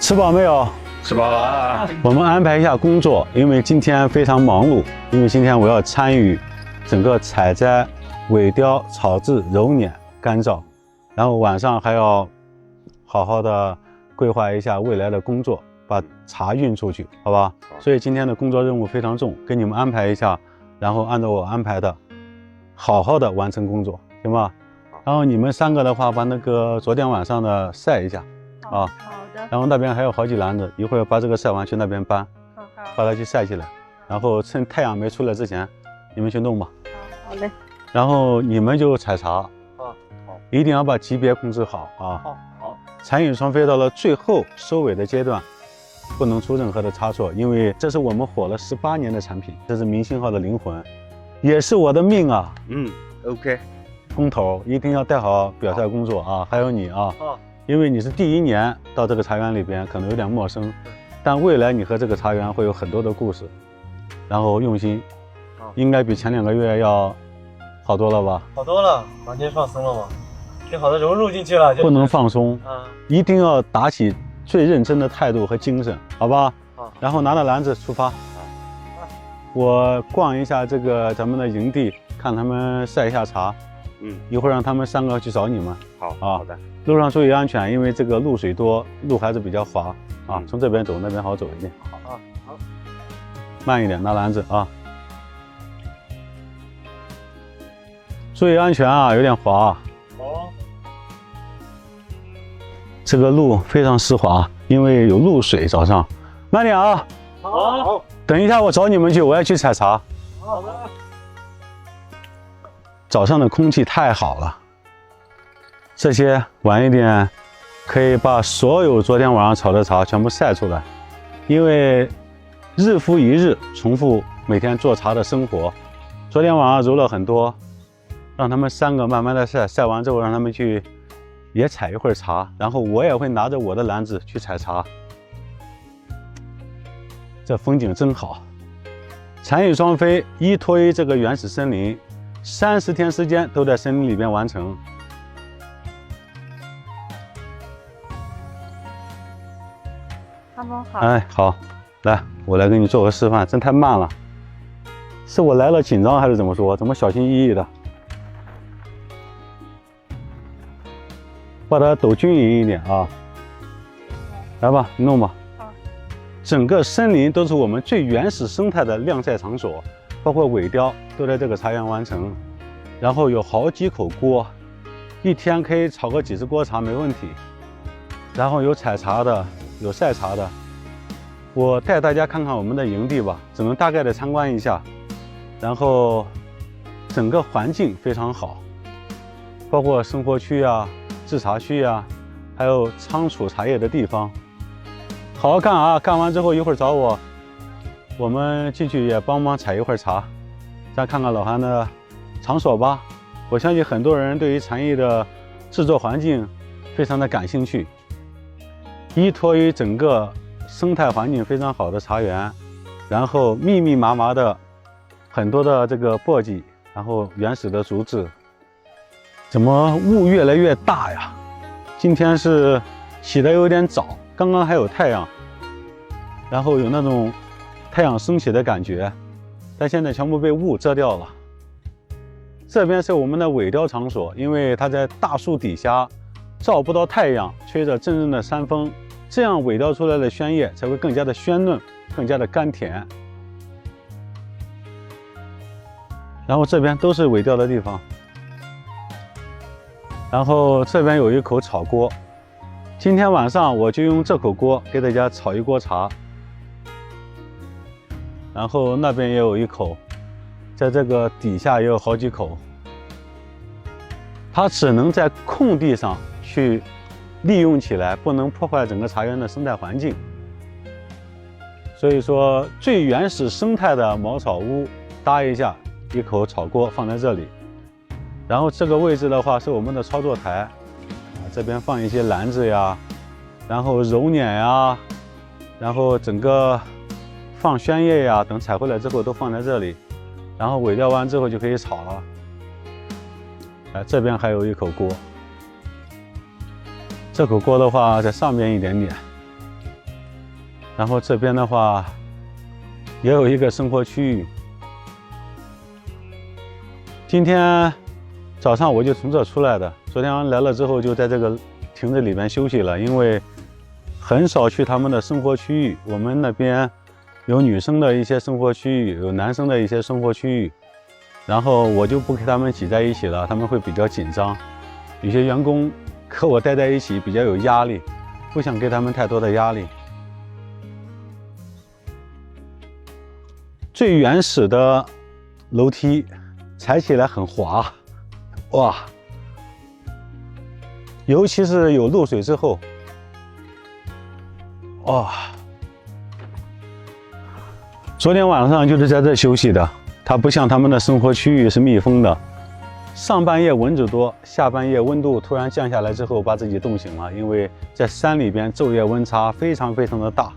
吃饱没有？吃饱了。我们安排一下工作，因为今天非常忙碌，因为今天我要参与整个采摘、萎凋、草制、揉捻、干燥，然后晚上还要好好的规划一下未来的工作，把茶运出去，好吧？所以今天的工作任务非常重，给你们安排一下，然后按照我安排的，好好的完成工作，行吧？然后你们3个的话，把那个昨天晚上的晒一下，啊。好的。然后那边还有好几篮子，一会儿把这个晒完去那边搬，把它去晒起来，然后趁太阳没出来之前，你们去弄吧。好嘞。然后你们就采茶，好，一定要把级别控制好啊。好。残羽双飞到了最后收尾的阶段，不能出任何的差错，因为这是我们火了18年的产品，这是明星号的灵魂，也是我的命啊。OK。工头一定要带好表率工作啊，还有你啊。因为你是第1年到这个茶园里边，可能有点陌生，但未来你和这个茶园会有很多的故事，然后用心，应该比前2个月要好多了吧？好多了，完全放松了嘛，挺好的融入进去了，不能放松，一定要打起最认真的态度和精神，好吧？然后拿着篮子出发。我逛一下这个咱们的营地，看他们晒一下茶。一会儿让他们3个去找你们。好的。路上注意安全，因为这个露水多，路还是比较滑啊。从这边走，那边好走一点。好。慢一点，拿篮子啊。注意安全啊，有点滑。好。这个路非常湿滑，因为有露水。早上，慢点啊。好。等一下我找你们去，我要去采茶。好的。早上的空气太好了，这些晚一点可以把所有昨天晚上炒的茶全部晒出来，因为日复一日重复每天做茶的生活。昨天晚上揉了很多，让他们3个慢慢的晒，晒完之后让他们去也采一会儿茶，然后我也会拿着我的篮子去采茶。这风景真好，残羽双飞依托于这个原始森林。30天时间都在森林里边完成。他们好。哎，好，来，我来给你做个示范，真太慢了。是我来了紧张还是怎么说？怎么小心翼翼的？把它抖均匀一点啊。来吧，你弄吧。整个森林都是我们最原始生态的晾晒场所。包括萎凋都在这个茶园完成，然后有好几口锅，一天可以炒个几十锅茶没问题。然后有采茶的，有晒茶的。我带大家看看我们的营地吧，只能大概的参观一下。然后整个环境非常好，包括生活区啊、制茶区啊，还有仓储茶叶的地方。好好干啊！干完之后一会儿找我。我们进去也帮忙采一会儿茶，再看看老韩的场所吧。我相信很多人对于茶叶的制作环境非常的感兴趣。依托于整个生态环境非常好的茶园，然后密密麻麻的很多的这个簸箕，然后原始的竹子。怎么雾越来越大呀？今天是起得有点早，刚刚还有太阳，然后有那种太阳升起的感觉，但现在全部被雾遮掉了。这边是我们的萎凋场所，因为它在大树底下，照不到太阳，吹着阵阵的山风，这样萎凋出来的鲜叶才会更加的鲜嫩，更加的甘甜。然后这边都是萎凋的地方，然后这边有一口炒锅，今天晚上我就用这口锅给大家炒一锅茶。然后那边也有一口，在这个底下也有好几口。它只能在空地上去利用起来，不能破坏整个茶园的生态环境。所以说，最原始生态的茅草屋搭一下，一口炒锅放在这里。然后这个位置的话是我们的操作台，这边放一些篮子呀，然后揉捻呀，然后整个放鲜叶呀，等采回来之后都放在这里，然后萎凋完之后就可以炒了。这边还有一口锅，这口锅的话在上面一点点，然后这边的话也有一个生活区域。今天早上我就从这出来的，昨天来了之后就在这个亭子里边休息了，因为很少去他们的生活区域。我们那边有女生的一些生活区域，有男生的一些生活区域，然后我就不跟他们挤在一起了，他们会比较紧张。有些员工和我待在一起比较有压力，不想给他们太多的压力。最原始的楼梯踩起来很滑，哇！尤其是有露水之后，哇！昨天晚上就是在这休息的，它不像他们的生活区域是密封的。上半夜蚊子多，下半夜温度突然降下来之后，把自己冻醒了。因为在山里边昼夜温差非常的大。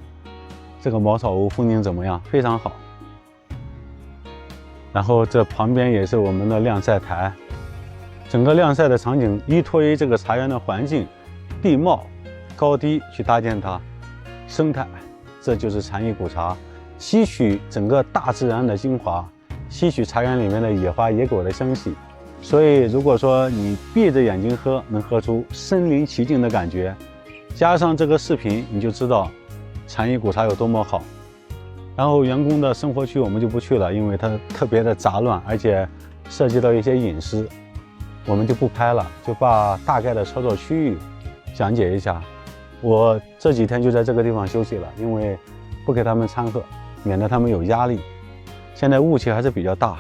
这个茅草屋风景怎么样？非常好。然后这旁边也是我们的晾晒台，整个晾晒的场景依托于这个茶园的环境、地貌、高低去搭建它，生态，这就是禅意古茶，吸取整个大自然的精华，吸取茶园里面的野花野果的香气。所以如果说你闭着眼睛喝，能喝出身临其境的感觉，加上这个视频，你就知道禅意古茶有多么好。然后员工的生活区我们就不去了，因为它特别的杂乱，而且涉及到一些隐私，我们就不拍了，就把大概的操作区域讲解一下。我这几天就在这个地方休息了，因为不给他们掺和，免得他们有压力。现在雾气还是比较大。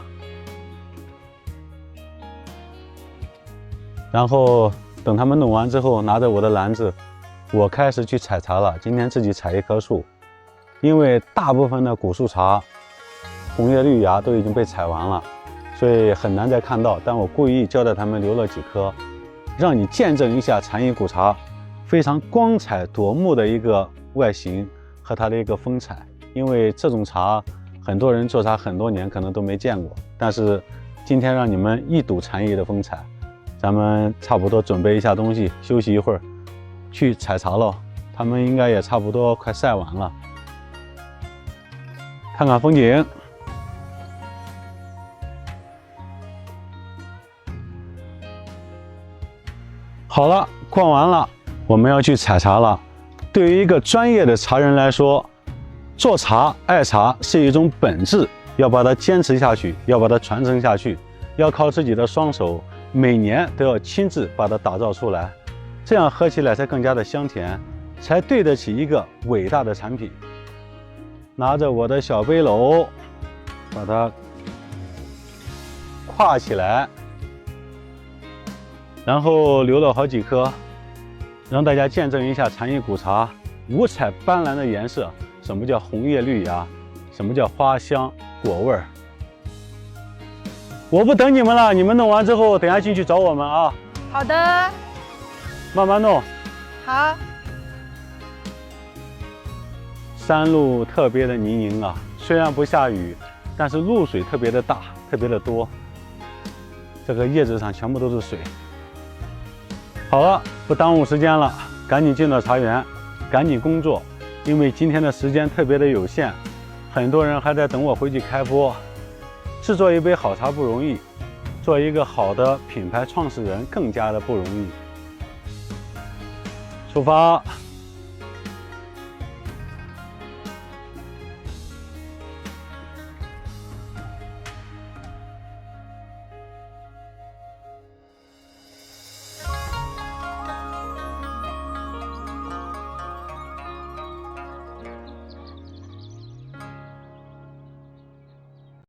然后等他们弄完之后，拿着我的篮子，我开始去采茶了。今天自己采一棵树。因为大部分的古树茶、红叶绿芽都已经被采完了，所以很难再看到。但我故意交代他们留了几棵，让你见证一下禅意古茶非常光彩夺目的一个外形和它的一个风采。因为这种茶，很多人做茶很多年可能都没见过，但是今天让你们一睹禅意的风采。咱们差不多准备一下东西，休息一会儿，去采茶了。他们应该也差不多快晒完了。看看风景。好了，逛完了，我们要去采茶了。对于一个专业的茶人来说，做茶、爱茶是一种本质，要把它坚持下去，要把它传承下去，要靠自己的双手，每年都要亲自把它打造出来，这样喝起来才更加的香甜，才对得起一个伟大的产品。拿着我的小背篓，把它挎起来，然后留了好几颗，让大家见证一下禅意古茶五彩斑斓的颜色。什么叫红叶绿芽？什么叫花香果味儿？我不等你们了，你们弄完之后，等下进去找我们啊。好的，慢慢弄。好。山路特别的泥泞啊，虽然不下雨，但是露水特别的大，特别的多。这个叶子上全部都是水。好了，不耽误时间了，赶紧进到茶园，赶紧工作，因为今天的时间特别的有限，很多人还在等我回去开播。制作一杯好茶不容易，做一个好的品牌创始人更加的不容易。出发。